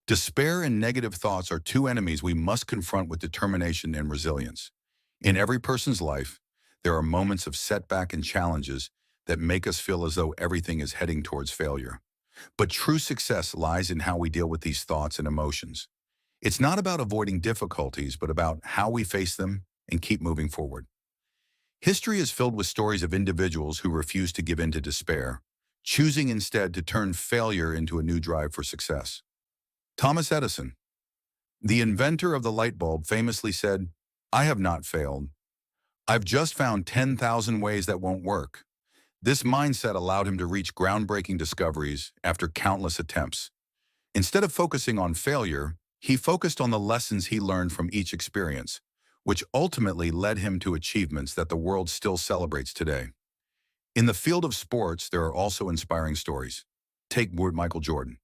Despair and negative thoughts are two enemies we must confront with determination and resilience. In every person's life, there are moments of setback and challenges that make us feel as though everything is heading towards failure. But true success lies in how we deal with these thoughts and emotions. It's not about avoiding difficulties, but about how we face them and keep moving forward. History is filled with stories of individuals who refuse to give in to despair, choosing instead to turn failure into a new drive for success. Thomas Edison, the inventor of the light bulb, famously said, "I have not failed. I've just found 10,000 ways that won't work." This mindset allowed him to reach groundbreaking discoveries after countless attempts. Instead of focusing on failure, he focused on the lessons he learned from each experience, which ultimately led him to achievements that the world still celebrates today. In the field of sports, there are also inspiring stories. Take Michael Jordan,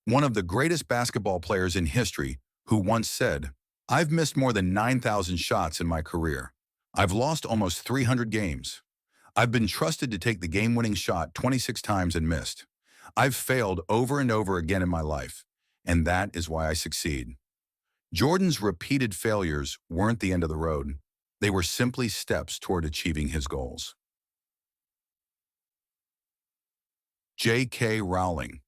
one of the greatest basketball players in history, who once said, "I've missed more than 9,000 shots in my career. I've lost almost 300 games. I've been trusted to take the game-winning shot 26 times and missed. I've failed over and over again in my life, and that is why I succeed." Jordan's repeated failures weren't the end of the road. They were simply steps toward achieving his goals. J.K. Rowling,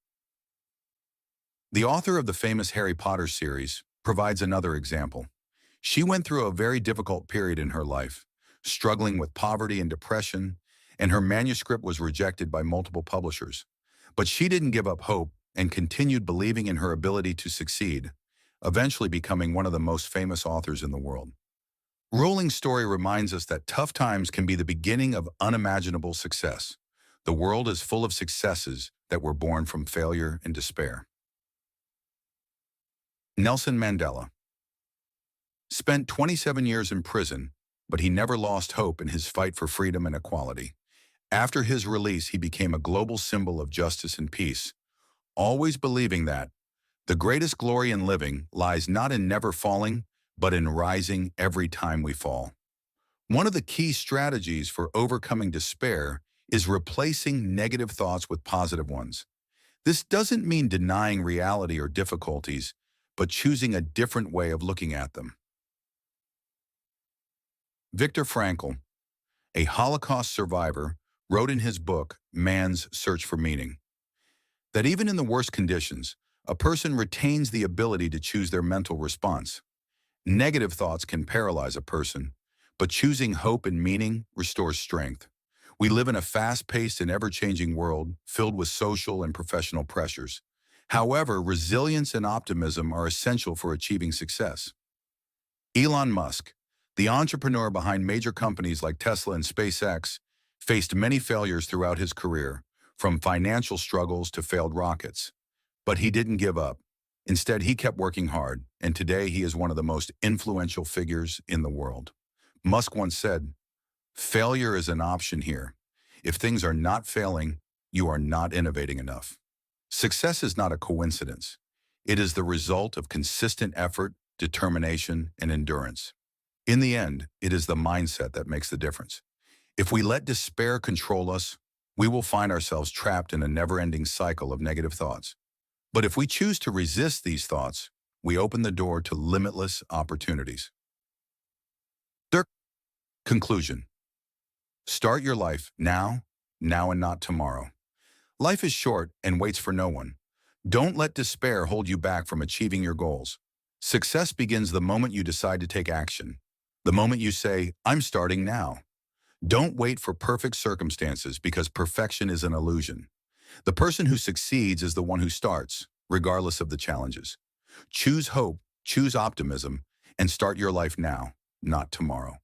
the author of the famous Harry Potter series, provides another example. She went through a very difficult period in her life, struggling with poverty and depression, and her manuscript was rejected by multiple publishers. But she didn't give up hope and continued believing in her ability to succeed, eventually becoming one of the most famous authors in the world. Rowling's story reminds us that tough times can be the beginning of unimaginable success. The world is full of successes that were born from failure and despair. Nelson Mandela spent 27 years in prison, but he never lost hope in his fight for freedom and equality. After his release, he became a global symbol of justice and peace, always believing that the greatest glory in living lies not in never falling, but in rising every time we fall. One of the key strategies for overcoming despair is replacing negative thoughts with positive ones. This doesn't mean denying reality or difficulties, but choosing a different way of looking at them. Viktor Frankl, a Holocaust survivor, wrote in his book, Man's Search for Meaning, that even in the worst conditions, a person retains the ability to choose their mental response. Negative thoughts can paralyze a person, but choosing hope and meaning restores strength. We live in a fast-paced and ever-changing world filled with social and professional pressures. However, resilience and optimism are essential for achieving success. Elon Musk, the entrepreneur behind major companies like Tesla and SpaceX, faced many failures throughout his career, from financial struggles to failed rockets. But he didn't give up. Instead, he kept working hard, and today he is one of the most influential figures in the world. Musk once said, "Failure is an option here. If things are not failing, you are not innovating enough." Success is not a coincidence. It is the result of consistent effort, determination, and endurance. In the end, it is the mindset that makes the difference. If we let despair control us, we will find ourselves trapped in a never-ending cycle of negative thoughts. But if we choose to resist these thoughts, we open the door to limitless opportunities. Their conclusion: start your life now and not tomorrow. Life is short and waits for no one. Don't let despair hold you back from achieving your goals. Success begins the moment you decide to take action. The moment you say, "I'm starting now." Don't wait for perfect circumstances, because perfection is an illusion. The person who succeeds is the one who starts, regardless of the challenges. Choose hope, choose optimism, and start your life now, not tomorrow.